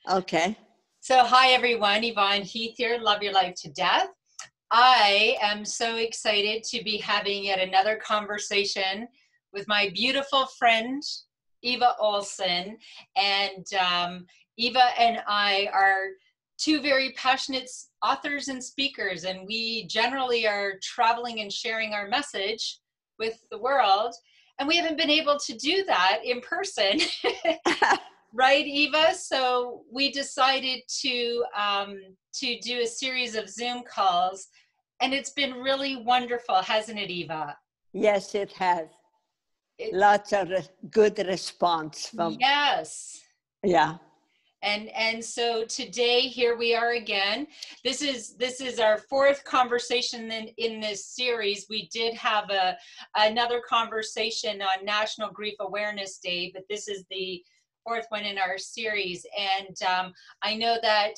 Okay. So hi everyone, Yvonne Heath here, love your life to death. I am so excited to be having yet another conversation with my beautiful friend, Eva Olsson. And Eva and I are two very passionate authors and speakers, and we generally are traveling and sharing our message with the world. And we haven't been able to do that in person. Right, Eva? So we decided to do a series of Zoom calls, and it's been really wonderful, hasn't it, Eva? Yes, it has. Lots of good response from. Yes. Yeah. And so today here we are again. This is our fourth conversation in this series. We did have another conversation on National Grief Awareness Day, but this is the fourth one in our series. And I know that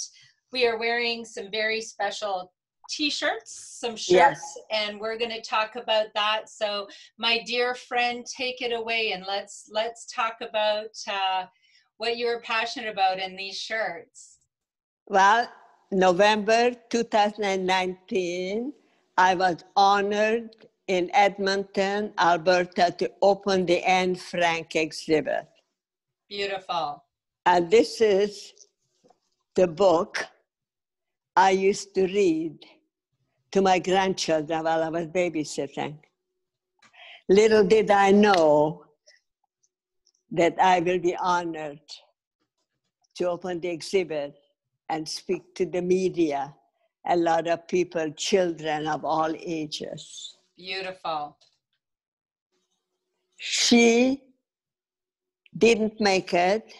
we are wearing some very special t-shirts, some shirts, Yes. and we're going to talk about that. So my dear friend, take it away and let's talk about what you're passionate about in these shirts. Well, November 2019, I was honored in Edmonton, Alberta, to open the Annefrank exhibit. Beautiful. And this is the book I used to read to my grandchildren while I was babysitting. Little did I know that I will be honored to open the exhibit and speak to the media, a lot of people, children of all ages. Beautiful. She didn't make it.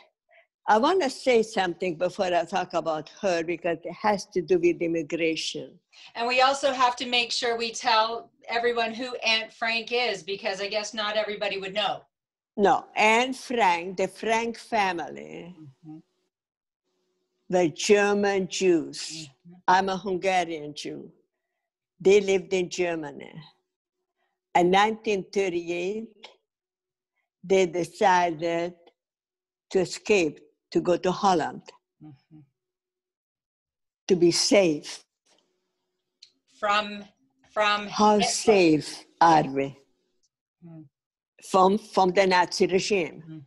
I want to say something before I talk about her because it has to do with immigration. And we also have to make sure we tell everyone who Annefrank is, because I guess not everybody would know. No, Annefrank, the Frank family, were German Jews. I'm a Hungarian Jew. They lived in Germany. In 1938, they decided to escape, to go to Holland, to be safe. From How safe are we from the Nazi regime?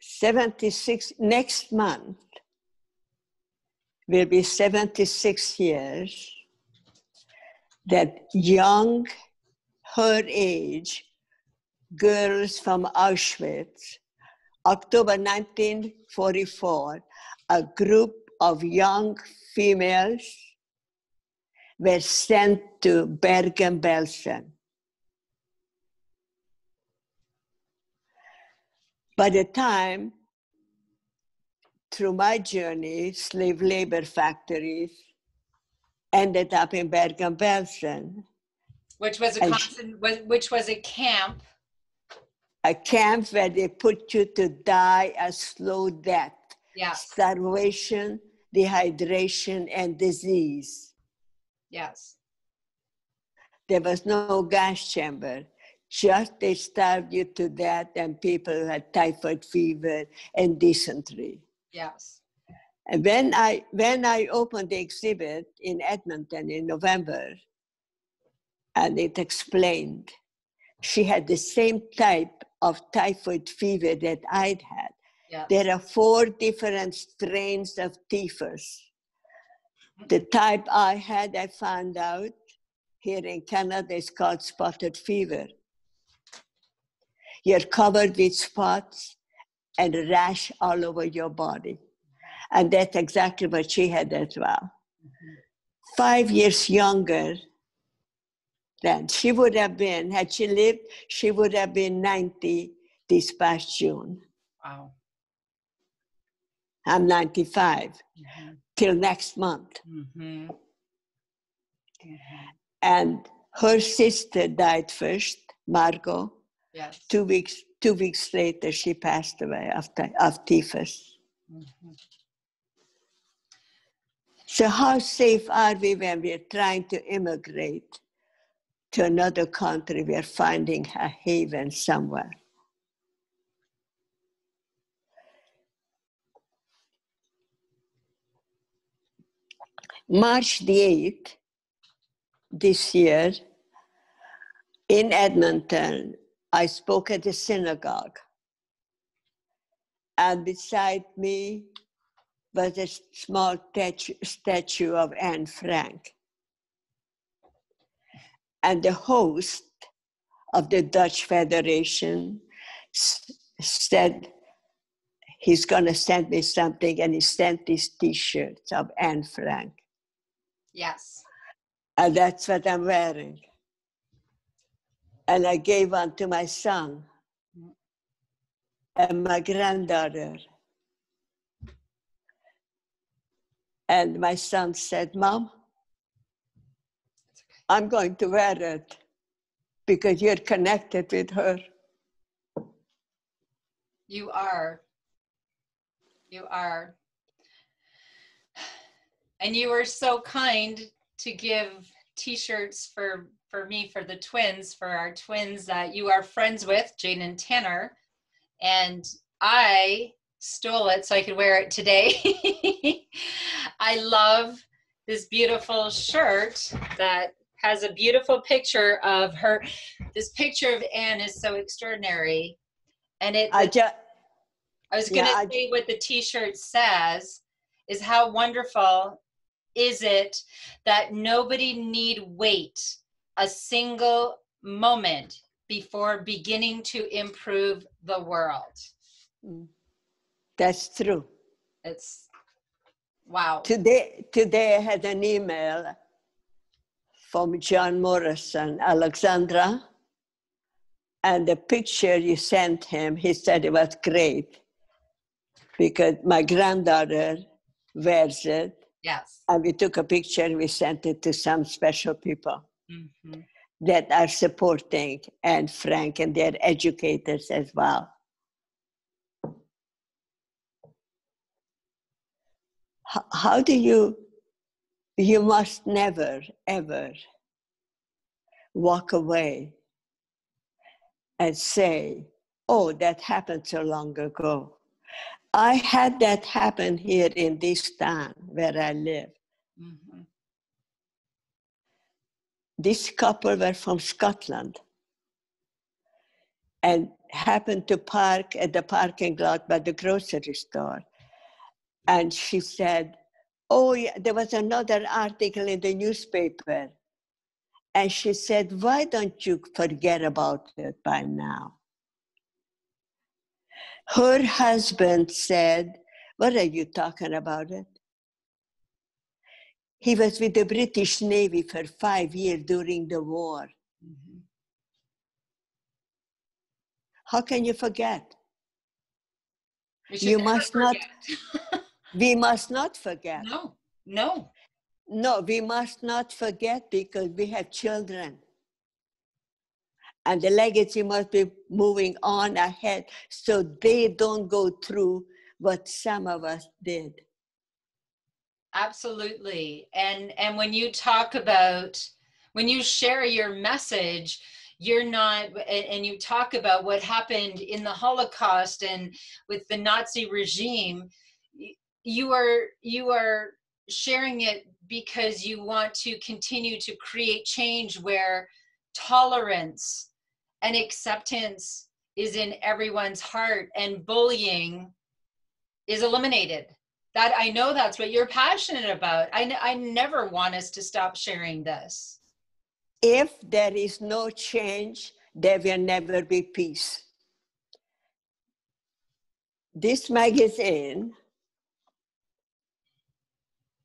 76, next month will be 76 years that young, her age, girls from Auschwitz, October 1944, a group of young females were sent to Bergen-Belsen. By the time, through my journey, slave labor factories ended up in Bergen-Belsen. Which was a camp. A camp where they put you to die a slow death. Yes. Starvation, dehydration, and disease. Yes. There was no gas chamber. Just they starved you to death, and people had typhoid fever and dysentery. Yes. And when I opened the exhibit in Edmonton in November, and it explained, she had the same type of typhoid fever that I'd had. Yes. There are 4 different strains of typhus. The type I had, I found out, here in Canada, is called spotted fever. You're covered with spots and a rash all over your body. And that's exactly what she had as well. 5 years younger than she would have been, had she lived, she would have been 90 this past June. Wow. I'm 95 till next month. And her sister died first, Margot. Yes. 2 weeks later, she passed away of typhus. So how safe are we when we're trying to immigrate to another country? We're finding a haven somewhere. March the 8th, this year, in Edmonton, I spoke at the synagogue. And beside me was a small statue of Anne Frank. And the host of the Dutch Federation said he's going to send me something, and he sent these T-shirts of Anne Frank. Yes. And that's what I'm wearing. And I gave one to my son and my granddaughter. And my son said, Mom, I'm going to wear it because you're connected with her. You are. You are. And you were so kind to give T-shirts for me, for the twins, for our twins that you are friends with, Jane and Tanner. And I stole it so I could wear it today. I love this beautiful shirt that has a beautiful picture of her. This picture of Anne is so extraordinary. And I was going to say what the T-shirt says is how wonderful is it that nobody need wait a single moment before beginning to improve the world. That's true. It's wow. Today I had an email from John Morrison, Alexandra, and the picture you sent him, he said it was great because my granddaughter wears it. Yes. And we took a picture and we sent it to some special people that are supporting Anne Frank, and they're educators as well. How do you must never, ever walk away and say, oh, that happened so long ago. I had that happen here in this town where I live. This couple were from Scotland and happened to park at the parking lot by the grocery store. And she said, oh, yeah, there was another article in the newspaper. And she said, why don't you forget about it by now? Her husband said, what are you talking about it? He was with the British Navy for 5 years during the war. How can you forget? You must not. We must not forget. No, we must not forget because we have children. And the legacy must be moving on ahead so they don't go through what some of us did. Absolutely. And when you talk about, when you share your message, you're not, and you talk about what happened in the Holocaust and with the Nazi regime, you are sharing it because you want to continue to create change where tolerance and acceptance is in everyone's heart and bullying is eliminated. That I know that's what you're passionate about. I never want us to stop sharing this. If there is no change, there will never be peace. This magazine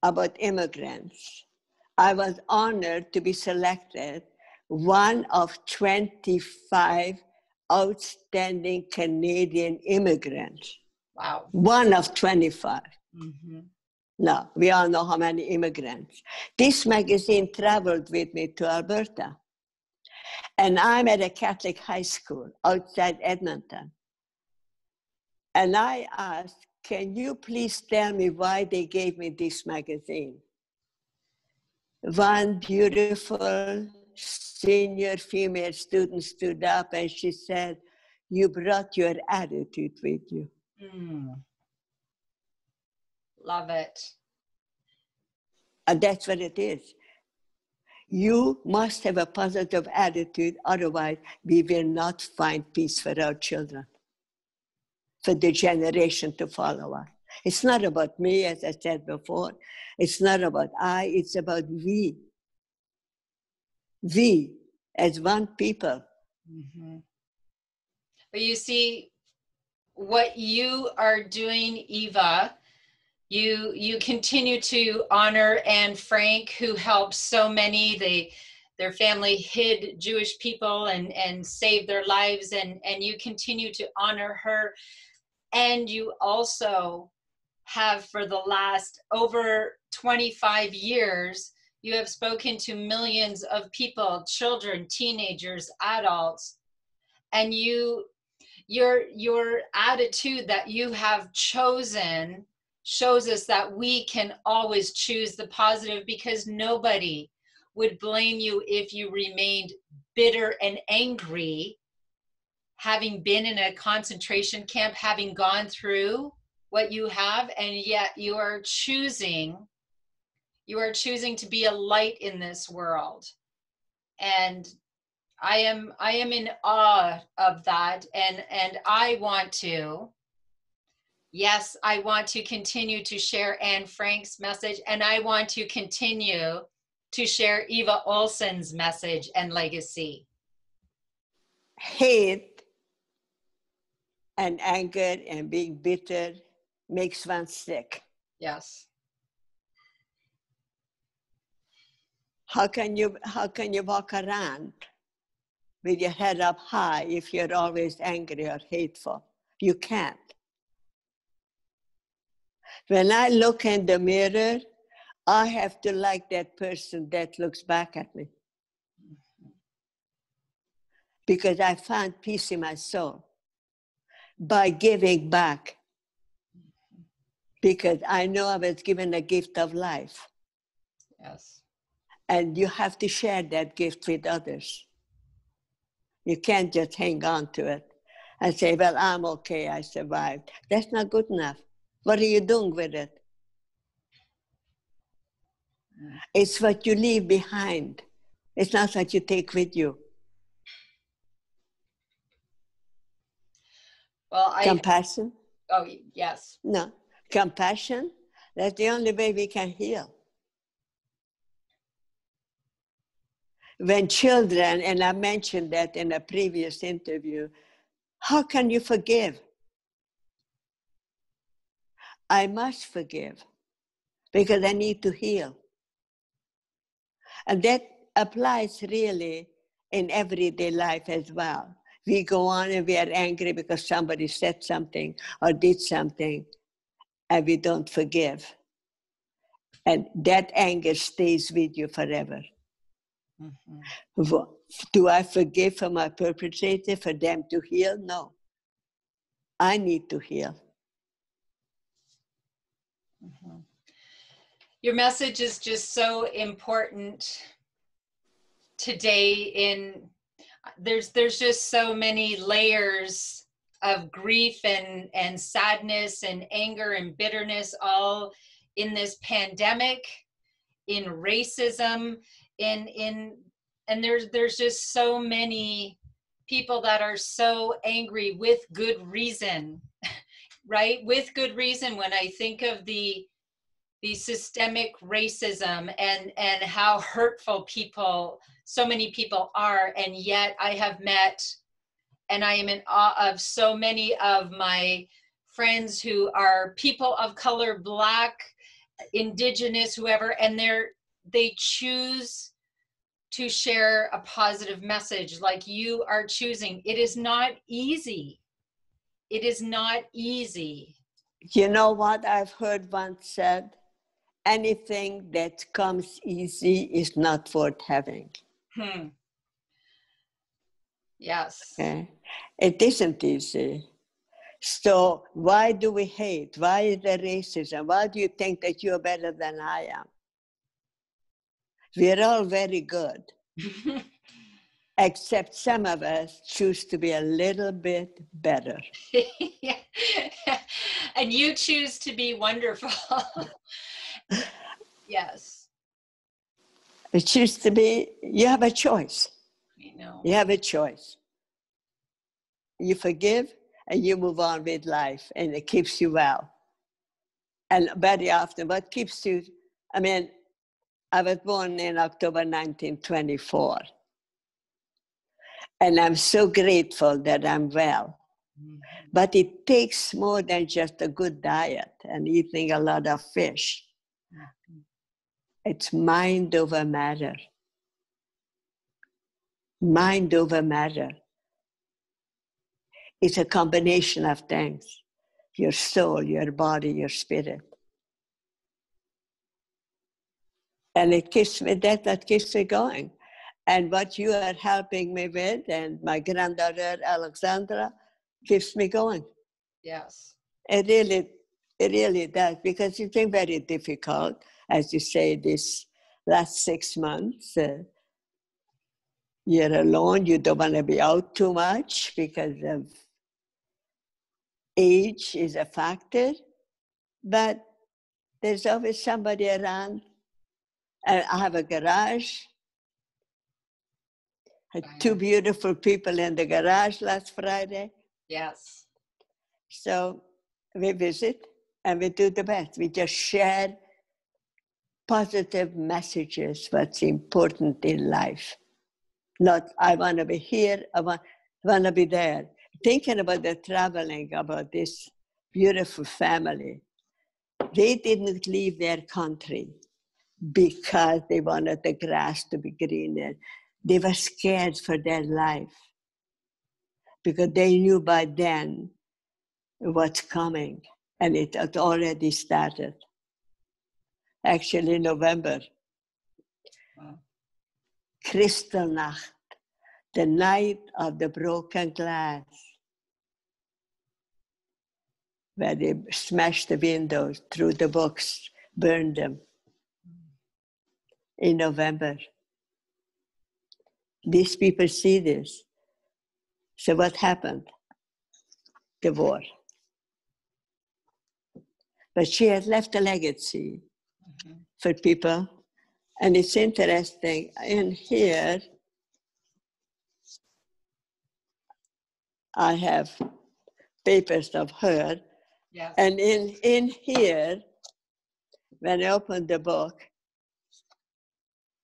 about immigrants, I was honored to be selected one of 25 outstanding Canadian immigrants. Wow. One of 25. No, we all know how many immigrants. This magazine traveled with me to Alberta. And I'm at a Catholic high school outside Edmonton. And I asked, can you please tell me why they gave me this magazine? One beautiful senior female student stood up and she said, you brought your attitude with you. Love it. And that's what it is. You must have a positive attitude, otherwise we will not find peace for our children, for the generation to follow us. It's not about me, as I said before. It's not about I, it's about we. We, as one people. Mm-hmm. But you see, what you are doing, Eva, you continue to honor Anne Frank, who helped so many. Their family hid Jewish people and saved their lives, and you continue to honor her. And you also have, for the last over 25 years, you have spoken to millions of people, children, teenagers, adults, and your attitude that you have chosen shows us that we can always choose the positive, because nobody would blame you if you remained bitter and angry, having been in a concentration camp, having gone through what you have, and yet you are choosing to be a light in this world. And I am in awe of that, and I want to continue to share Anne Frank's message, and I want to continue to share Eva Olsson's message and legacy. Hate and anger and being bitter makes one sick. Yes. How can you walk around with your head up high if you're always angry or hateful? You can't. When I look in the mirror, I have to like that person that looks back at me, because I found peace in my soul by giving back, because I know I was given a gift of life. Yes. And you have to share that gift with others. You can't just hang on to it and say, well, I'm okay, I survived. That's not good enough. What are you doing with it? It's what you leave behind. It's not what you take with you. Well, Compassion? Oh, yes. No. Compassion, that's the only way we can heal. When children, and I mentioned that in a previous interview, how can you forgive? I must forgive because I need to heal. And that applies really in everyday life as well. We go on and we are angry because somebody said something or did something, and we don't forgive. And that anger stays with you forever. Mm-hmm. Do I forgive for my perpetrator, for them to heal? No. I need to heal. Mm-hmm. Your message is just so important today. There's just so many layers of grief and sadness and anger and bitterness, all in this pandemic, in racism, and there's just so many people that are so angry with good reason, right? With good reason. When I think of the systemic racism and how hurtful so many people are, and yet I have met, and I am in awe of so many of my friends who are people of color, Black, Indigenous, whoever, and they choose to share a positive message like you are choosing. It is not easy. It is not easy. You know what I've heard once said? Anything that comes easy is not worth having. Yes. Okay? It isn't easy. So why do we hate? Why is there racism? Why do you think that you're better than I am? We're all very good. Except some of us choose to be a little bit better. And you choose to be wonderful. Yes. It used to be, you have a choice. I know. You have a choice. You forgive and you move on with life, and it keeps you well. And very often, what keeps you, I mean, I was born in October 1924. And I'm so grateful that I'm well. Mm-hmm. But it takes more than just a good diet and eating a lot of fish. Mm-hmm. It's mind over matter. Mind over matter. It's a combination of things. Your soul, your body, your spirit. And it keeps me, that keeps me going. And what you are helping me with, and my granddaughter, Alexandra, keeps me going. Yes. It really does, because it's been very difficult, as you say, this last 6 months. You're alone, you don't want to be out too much because of age is a factor, but there's always somebody around. And I have a garage. Had 2 beautiful people in the garage last Friday. Yes. So we visit and we do the best. We just share positive messages, what's important in life. Not, I want to be here, I want to be there. Thinking about the traveling, about this beautiful family. They didn't leave their country because they wanted the grass to be greener. They were scared for their life because they knew by then what's coming, and it had already started. Actually, November. Wow. Kristallnacht, the night of the broken glass, where they smashed the windows, threw the books, burned them in November. These people see this. So what happened? The war. But she had left a legacy for people. And it's interesting, in here, I have papers of her. Yes. And in here, when I open the book,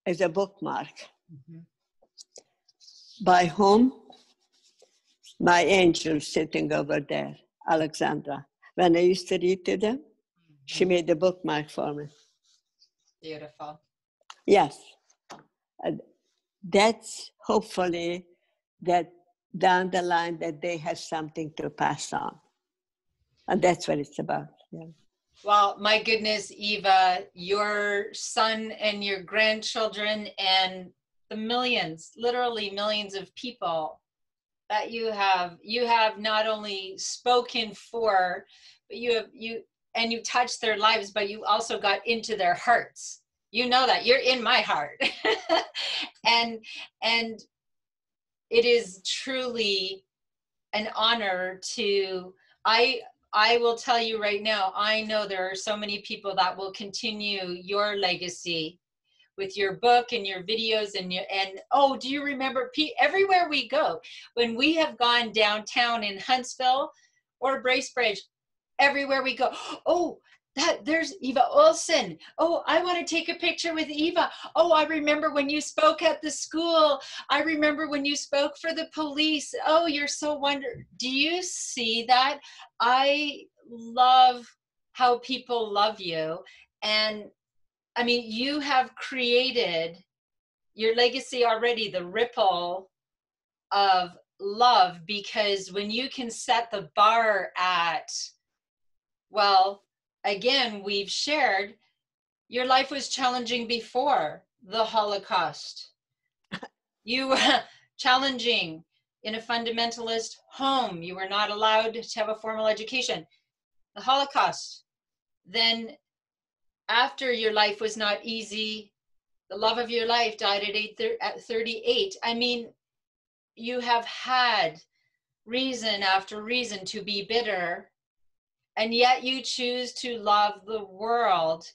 is a bookmark. Mm-hmm. By whom? My angel sitting over there, Alexandra. When I used to read to them, she made a bookmark for me. Beautiful. Yes. That's hopefully that down the line that they have something to pass on. And that's what it's about. Yeah. Well, my goodness, Eva, your son and your grandchildren and the millions, literally millions of people that you have not only spoken for, but you touched their lives, but you also got into their hearts. You know that you're in my heart. and it is truly an honor to, I will tell you right now, I know there are so many people that will continue your legacy with your book and your videos and oh, do you remember, everywhere we go, when we have gone downtown in Huntsville or Bracebridge, everywhere we go, oh, there's Eva Olsson. Oh, I want to take a picture with Eva. Oh, I remember when you spoke at the school. I remember when you spoke for the police. Oh, you're so wonderful. Do you see that? I love how people love you. And I mean, you have created your legacy already, the ripple of love, because when you can set the bar at, well, again, we've shared, your life was challenging before the Holocaust. You were challenging in a fundamentalist home. You were not allowed to have a formal education. The Holocaust. Then after your life was not easy, the love of your life died at 38. I mean, you have had reason after reason to be bitter, and yet you choose to love the world.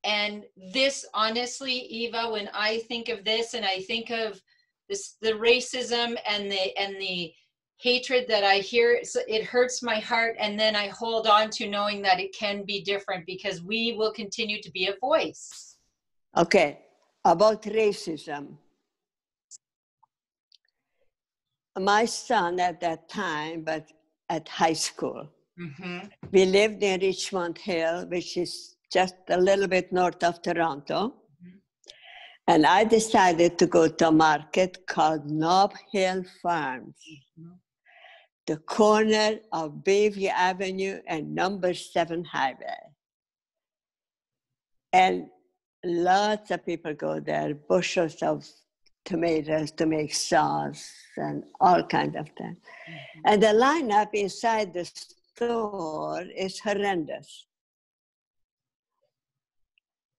And this, honestly, Eva, when I think of this and I think of this, the racism and the hatred that I hear, it hurts my heart. And then I hold on to knowing that it can be different, because we will continue to be a voice. Okay, about racism. My son at that time, but at high school, we lived in Richmond Hill, which is just a little bit north of Toronto. And I decided to go to a market called Nob Hill Farms, the corner of Bayview Avenue and number 7 highway. And lots of people go there, bushels of tomatoes to make sauce and all kinds of things. And the lineup inside the store is horrendous.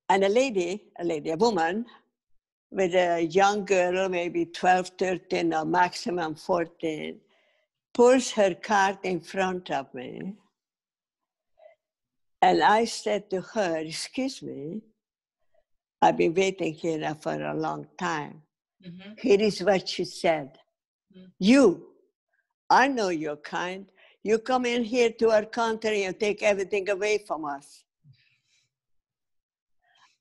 And a woman with a young girl, maybe 12, 13, or maximum 14, pulls her cart in front of me. And I said to her, excuse me, I've been waiting here now for a long time. Here is what she said. You, I know you're kind. You come in here to our country and take everything away from us.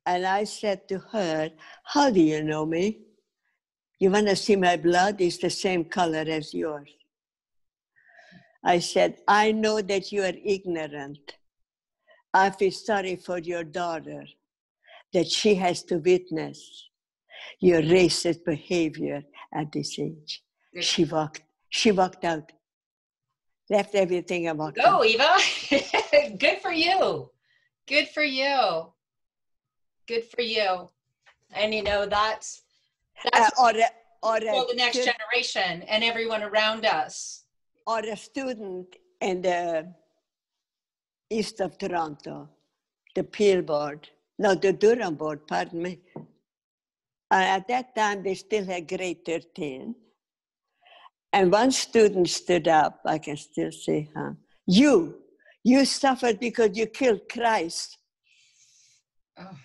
And I said to her, how do you know me? You want to see my blood? It's the same color as yours. I said, I know that you are ignorant. I feel sorry for your daughter, that she has to witness your racist behavior at this age. She walked out, left everything and walked out. Go, Eva. Good for you. Good for you. Good for you. And you know, that's for the next generation and everyone around us. Or a student in the east of Toronto, the Peel board, no, the Durham board, pardon me. At that time, they still had grade 13. And one student stood up, I can still see her. You suffered because you killed Christ. Oh,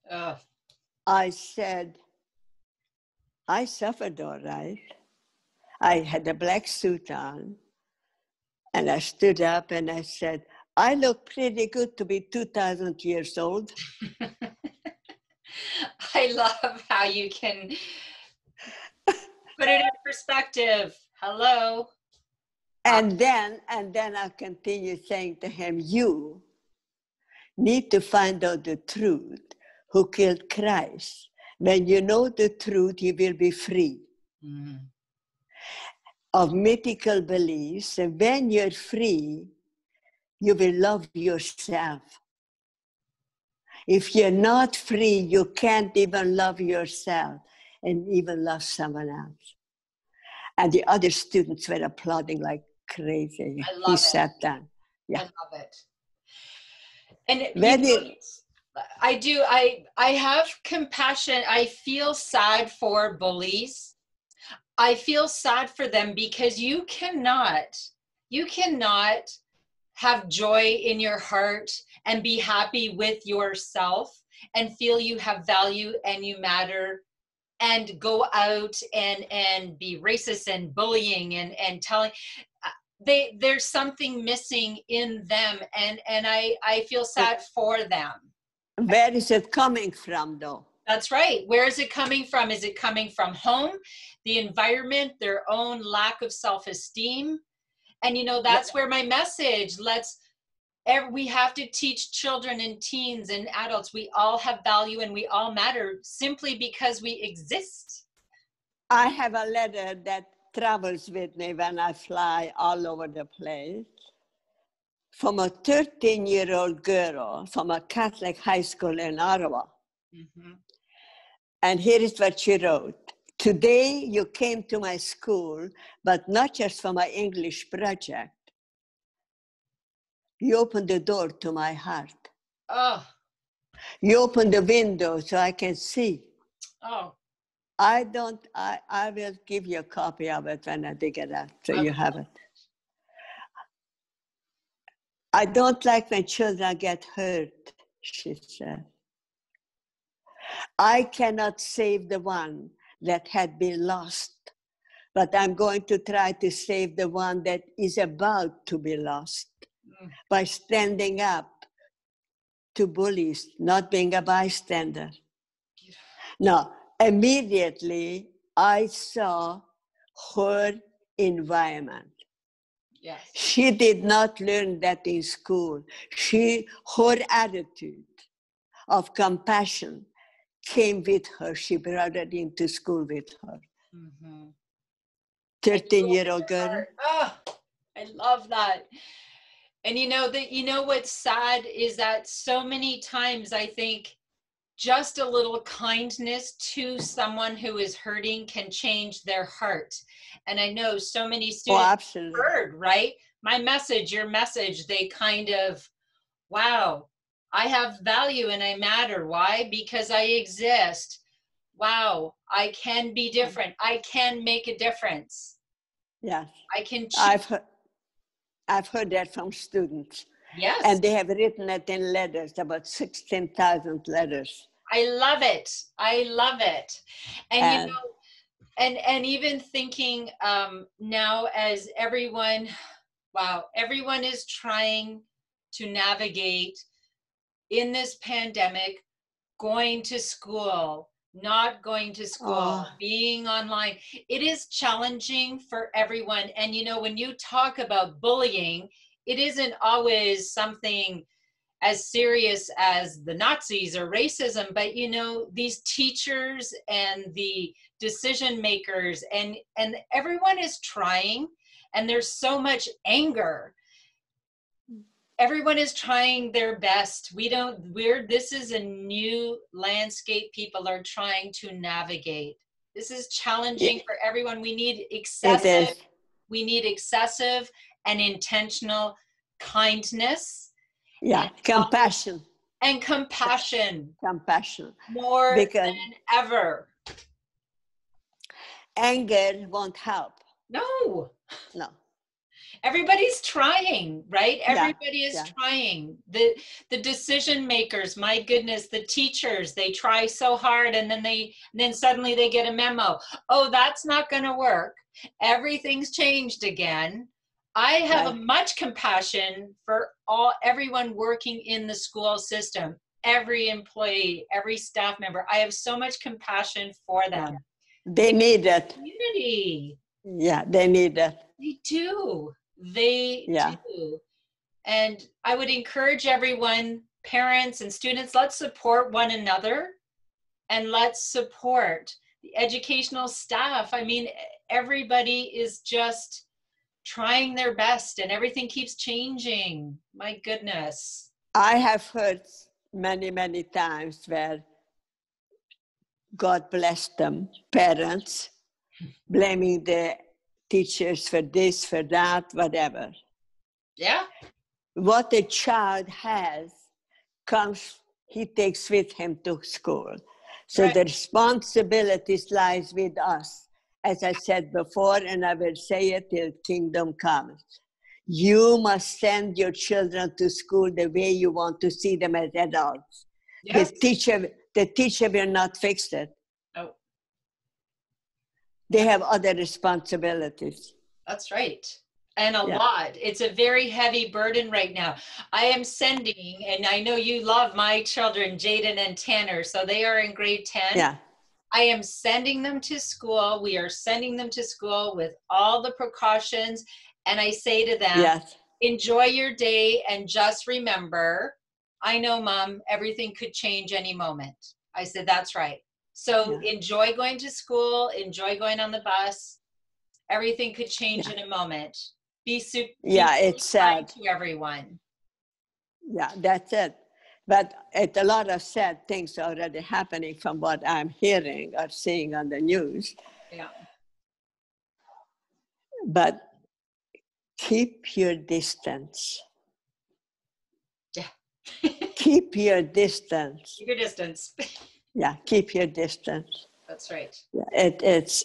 God. I said, I suffered all right. I had a black suit on, and I stood up and I said, I look pretty good to be 2,000 years old. I love how you can put it in perspective. Hello. And then I continued saying to him, you need to find out the truth, who killed Christ. When you know the truth, you will be free of mythical beliefs. And when you're free, you will love yourself. If you're not free, you can't even love yourself and even love someone else. And the other students were applauding like crazy. I love it. Sat down. Yeah. I love it. And I do. I have compassion. I feel sad for bullies. I feel sad for them because you cannot have joy in your heart and be happy with yourself and feel you have value and you matter and go out and be racist and bullying and telling. There's something missing in them, and I feel sad for them. Where is it coming from, though? That's right. Where is it coming from? Is it coming from home, the environment, their own lack of self-esteem? And, you know, that's where my message, we have to teach children and teens and adults, we all have value and we all matter simply because we exist. I have a letter that travels with me when I fly all over the place from a 13-year-old girl from a Catholic high school in Ottawa. And here is what she wrote. Today you came to my school, but not just for my English project. You opened the door to my heart. Oh. You opened the window so I can see. Oh. I will give you a copy of it when I dig it out, so you have it. I don't like when children get hurt, she said. I cannot save the one that had been lost, but I'm going to try to save the one that is about to be lost by standing up to bullies, not being a bystander. Now, immediately I saw her environment. Yes. She did not learn that in school. Her attitude of compassion came with her. She brought it into school with her. 13-year-old girl. Oh, I love that. And you know what's sad is that so many times I think just a little kindness to someone who is hurting can change their heart. And I know so many students heard, right? My message, your message, they kind of, wow, I have value and I matter. Why? Because I exist. Wow, I can be different. I can make a difference. Yes. I can I've heard that from students. Yes. And they have written it in letters, about 16,000 letters. I love it. I love it. And you know, and even thinking now as everyone, wow, everyone is trying to navigate in this pandemic, going to school, not going to school, being online. It is challenging for everyone. And you know, when you talk about bullying, it isn't always something as serious as the Nazis or racism, but you know, these teachers and the decision makers and everyone is trying, and there's so much anger. Everyone is trying their best. This is a new landscape people are trying to navigate. This is challenging for everyone. We need excessive and intentional kindness. Yeah, compassion. And compassion. Compassion. More than ever. Anger won't help. No. Everybody's trying, right? Everybody is trying. The decision makers, my goodness, the teachers, they try so hard and then suddenly they get a memo. Oh, that's not going to work. Everything's changed again. I have a much compassion for everyone working in the school system, every employee, every staff member. I have so much compassion for them. They need it. Community. Yeah, they need it. They do. They do. And I would encourage everyone, parents and students, let's support one another and let's support the educational staff. I mean, everybody is just trying their best and everything keeps changing. My goodness. I have heard many, many times where God bless them, parents, blaming the teachers for this, for that, whatever. Yeah. What a child has he takes with him to school. So the responsibilities lies with us. As I said before, and I will say it till kingdom comes. You must send your children to school the way you want to see them as adults. Yes. The teacher will not fix it. Oh. They have other responsibilities. That's right. And a lot. It's a very heavy burden right now. I am sending, and I know you love my children, Jaden and Tanner, so they are in grade 10. Yeah. I am sending them to school. We are sending them to school with all the precautions. And I say to them, enjoy your day and just remember, I know, Mom, everything could change any moment. I said, that's right. So enjoy going to school, enjoy going on the bus. Everything could change in a moment. Be super it's kind sad to everyone. Yeah, that's it. But it's a lot of sad things already happening from what I'm hearing or seeing on the news. Yeah. But keep your distance. Yeah. Keep your distance. Keep your distance. Yeah, keep your distance. That's right. Yeah, it's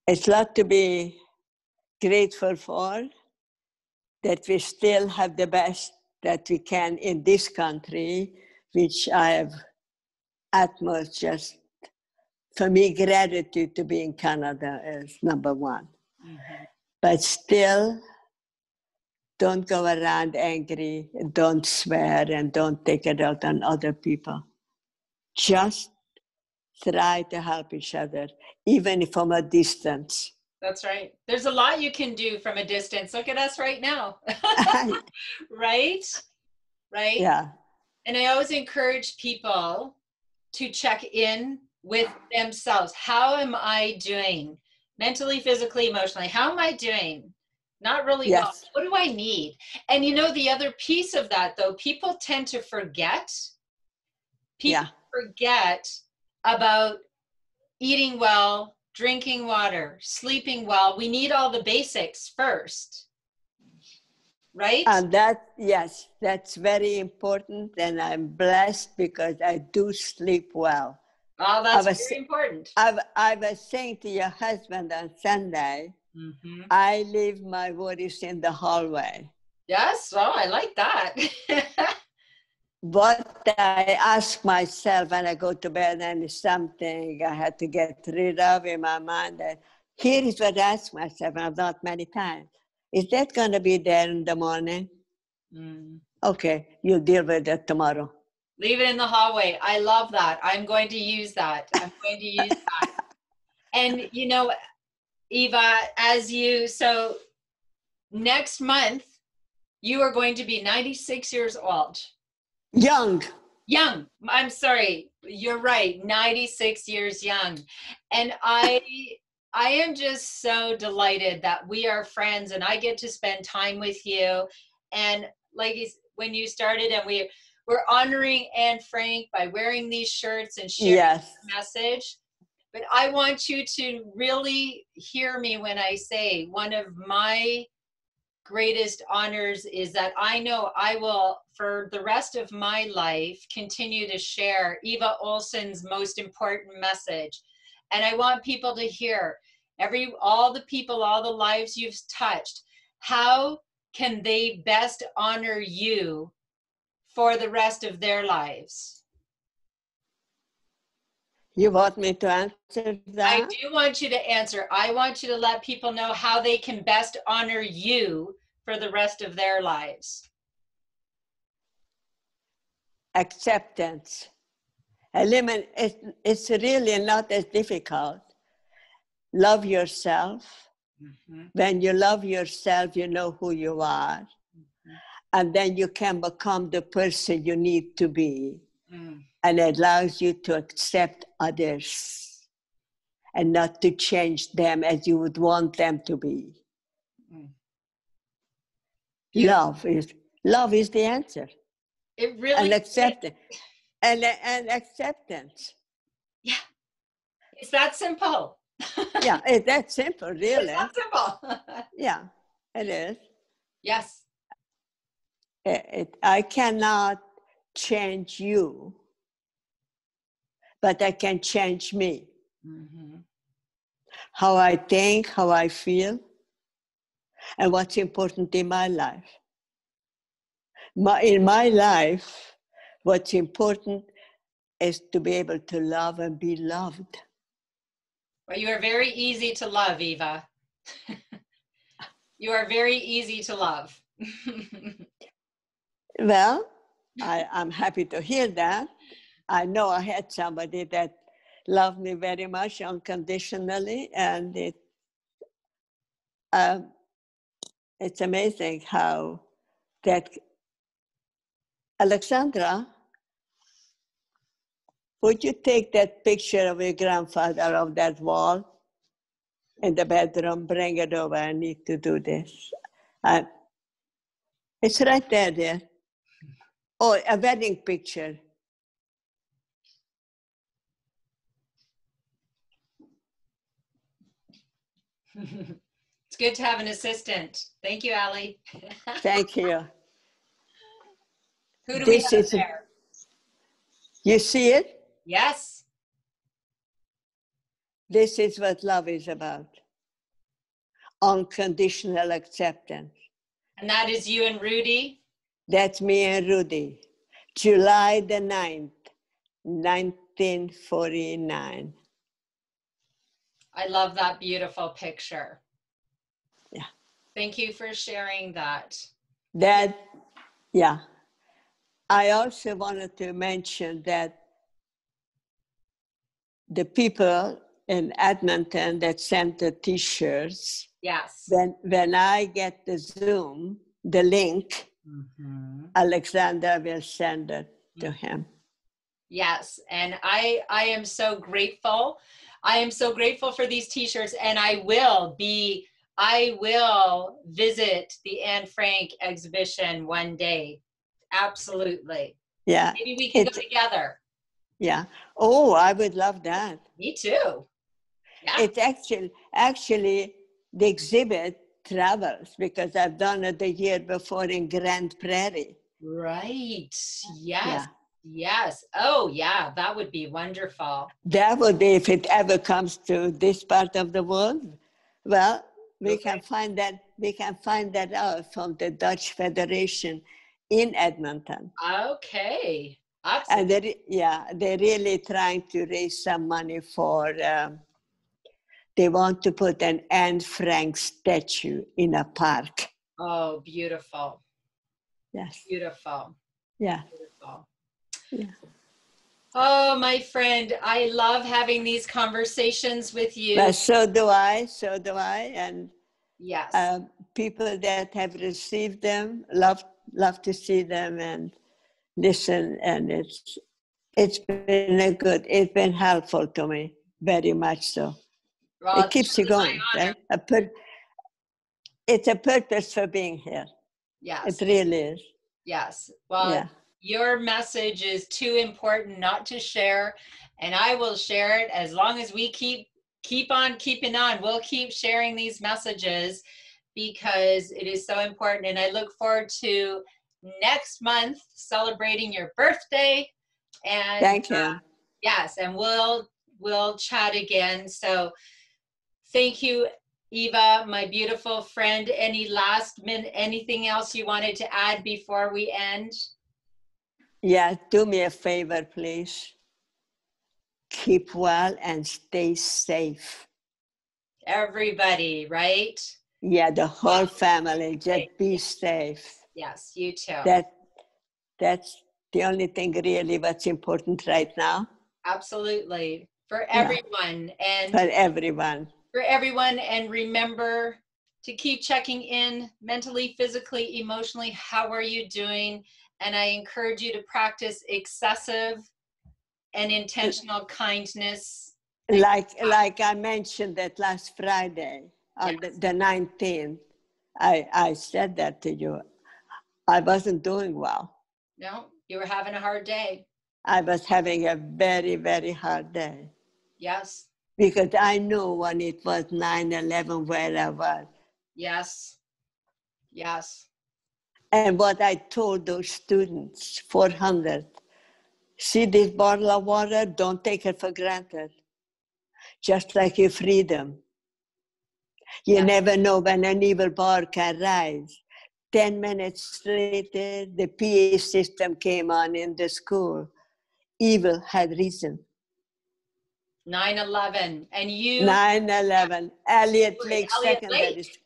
a lot to be grateful for. that we still have the best that we can in this country, which I have utmost just, for me, gratitude to be in Canada is number one. Mm-hmm. But still, don't go around angry, don't swear, and don't take it out on other people. Just try to help each other, even from a distance. That's right. There's a lot you can do from a distance. Look at us right now. Right? Right? Yeah. And I always encourage people to check in with themselves. How am I doing? Mentally, physically, emotionally. How am I doing? Not really well. What do I need? And you know, the other piece of that, though, people tend to forget. People forget about eating well, drinking water, sleeping well. We need all the basics first, right? And that, yes, that's very important. And I'm blessed because I do sleep well. Oh, that's very important. I was saying to your husband on Sunday, mm-hmm. I leave my worries in the hallway. Yes, oh, I like that. What I ask myself when I go to bed, and it's something I had to get rid of in my mind. Here is what I ask myself, and I've not many times. Is that going to be there in the morning? Mm. Okay, you'll deal with it tomorrow. Leave it in the hallway. I love that. I'm going to use that. I'm going to use that. And, you know, Eva, so next month, you are going to be 96 years old. Young. I'm sorry. You're right. 96 years young. And I am just so delighted that we are friends and I get to spend time with you. And like when you started, and we're honoring Annefrank by wearing these shirts and sharing the message. But I want you to really hear me when I say one of my greatest honors is that I know I will, for the rest of my life, continue to share Eva Olsson's most important message. And I want people to hear all the lives you've touched. How can they best honor you for the rest of their lives? You want me to answer that? I do want you to answer. I want you to let people know how they can best honor you for the rest of their lives. Acceptance. It's really not as difficult. Love yourself. Mm-hmm. When you love yourself, you know who you are. Mm-hmm. And then you can become the person you need to be. Mm. And it allows you to accept others and not to change them as you would want them to be. Mm. Love is the answer. It really and acceptance. And acceptance. Yeah. It's that simple. Yeah, it's that simple, really. It's that simple. Yeah, it is. Yes. I cannot change you, but I can change me. Mm-hmm. How I think, how I feel, and what's important in my life. In my life, what's important is to be able to love and be loved. Well, you are very easy to love, Eva. You are very easy to love. Well, I'm happy to hear that. I know I had somebody that loved me very much unconditionally, and it's amazing how that. Alexandra, would you take that picture of your grandfather on that wall in the bedroom, bring it over? I need to do this. It's right there. Oh, a wedding picture. It's good to have an assistant. Thank you, Allie. Thank you. Who do we have there? You see it? Yes. This is what love is about. Unconditional acceptance. And that is you and Rudy? That's me and Rudy. July the 9th, 1949. I love that beautiful picture. Yeah. Thank you for sharing that. Yeah. I also wanted to mention that the people in Edmonton that sent the t-shirts, yes, when I get the Zoom, the link, Alexander will send it to him. Yes, and I am so grateful. I am so grateful for these t-shirts, and I will visit the Anne Frank exhibition one day. Absolutely. Yeah. Maybe we can go together. Yeah. Oh, I would love that. Me too. Yeah. It's actually the exhibit travels, because I've done it the year before in Grand Prairie. Right. Yes. Yeah. Yes. Oh, yeah. That would be wonderful. That would be, if it ever comes to this part of the world. Well, we can find that out from the Dutch Federation in Edmonton. Okay. Absolutely. And they're really trying to raise some money for. They want to put an Anne Frank statue in a park. Oh, beautiful. Yes. Beautiful. Yeah. Beautiful. Yeah. Oh, my friend, I love having these conversations with you. Well, so do I. And yes, people that have received them love to see them and listen. And it's been helpful to me, very much so. well, It keeps you going, right? It's a purpose for being here. Yes. It really is. Yes. Well, yeah. Your message is too important not to share, and I will share it as long as we keep on keeping on. We'll keep sharing these messages because it is so important, and I look forward to next month celebrating your birthday. And thank you. Yes, and we'll chat again. So thank you, Eva, my beautiful friend. Any last minute, anything else you wanted to add before we end? Yeah, do me a favor, please. Keep well and stay safe. Everybody, right? Yeah, the whole family, just be safe. Yes, you too. That's the only thing really what's important right now. Absolutely. For everyone. And for everyone. For everyone. And remember to keep checking in mentally, physically, emotionally. How are you doing? And I encourage you to practice excessive and intentional kindness. Like I mentioned that last Friday, on the 19th, I said that to you. I wasn't doing well. No, you were having a hard day. I was having a very, very hard day. Yes. Because I knew when it was 9/11 where I was. Yes. Yes. And what I told those students, 400, see this bottle of water, don't take it for granted. Just like your freedom. You never know when an evil power can rise. 10 minutes later, the PA system came on in the school. Evil had risen. 9/11, and you... 9/11, Elliott Lake Secondary School.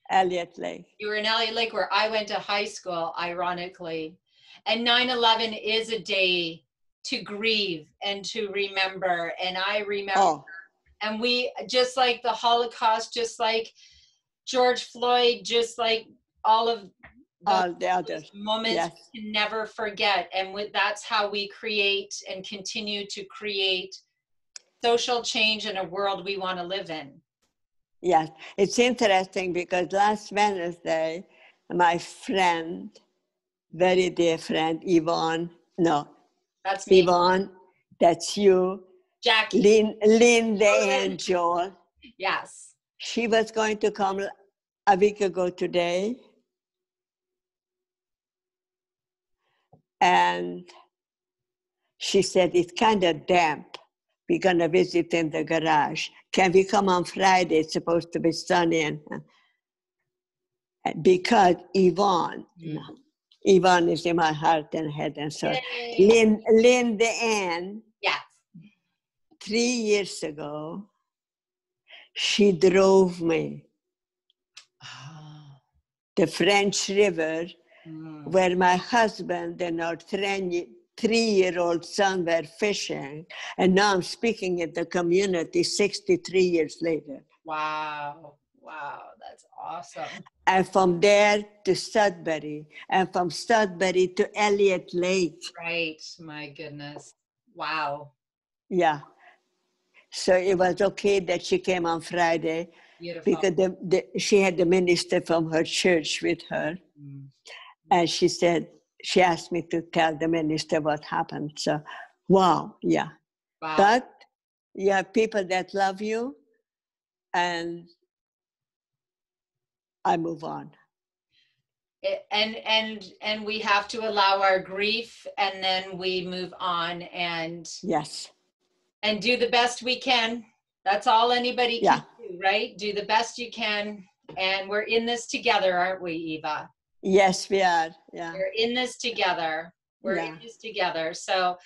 Elliott Lake. You were in Elliott Lake, where I went to high school, ironically. And 9/11 is a day to grieve and to remember. And I remember, and we, just like the Holocaust, just like George Floyd, just like all of the other moments we can never forget. And that's how we create and continue to create social change in a world we want to live in. Yes, it's interesting because last Wednesday, my friend, very dear friend, Yvonne, no. That's me. Yvonne, that's you. Jackie. Linda and Joel. Yes. She was going to come a week ago today. And she said, it's kind of damp. We're going to visit in the garage. Can we come on Friday? It's supposed to be sunny. because Yvonne, Yvonne is in my heart and head and soul. Linda Ann, yes. 3 years ago, she drove me the French River, where my husband and our 3-year-old son were fishing. And now I'm speaking in the community 63 years later. Wow. Wow. That's awesome. And from there to Sudbury, and from Sudbury to Elliott Lake. Right. My goodness. Wow. Yeah. So it was okay that she came on Friday. Beautiful. Because she had the minister from her church with her. And she said, she asked me to tell the minister what happened. So, wow, yeah. Wow. But you have people that love you, and I move on. And we have to allow our grief, and then we move on and yes, and do the best we can. That's all anybody can do, right? Do the best you can, and we're in this together, aren't we, Eva? Yes, we are. Yeah, we're in this together. We're in this together. So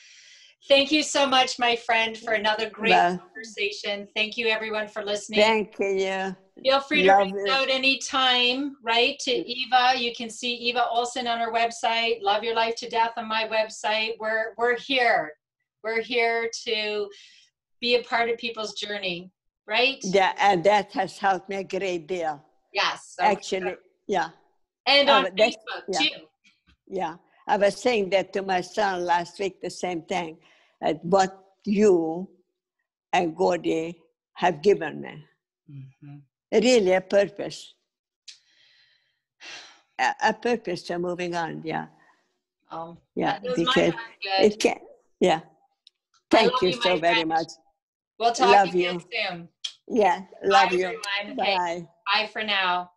thank you so much, my friend, for another great conversation. Thank you, everyone, for listening. Thank you. Feel free to reach out anytime, right, to Eva. You can see Eva Olsson on her website, Love Your Life to Death on my website. We're here. We're here to be a part of people's journey, right? Yeah, and that has helped me a great deal. Yes. So actually, yeah. And on Facebook, too. Yeah. I was saying that to my son last week, the same thing. What you and Gordy have given me. Really a purpose. A purpose to moving on, yeah. Oh, yeah, because it can, yeah. Thank you so very much. We'll talk again soon. Yeah, love you. Everyone. Bye. Okay. Bye for now.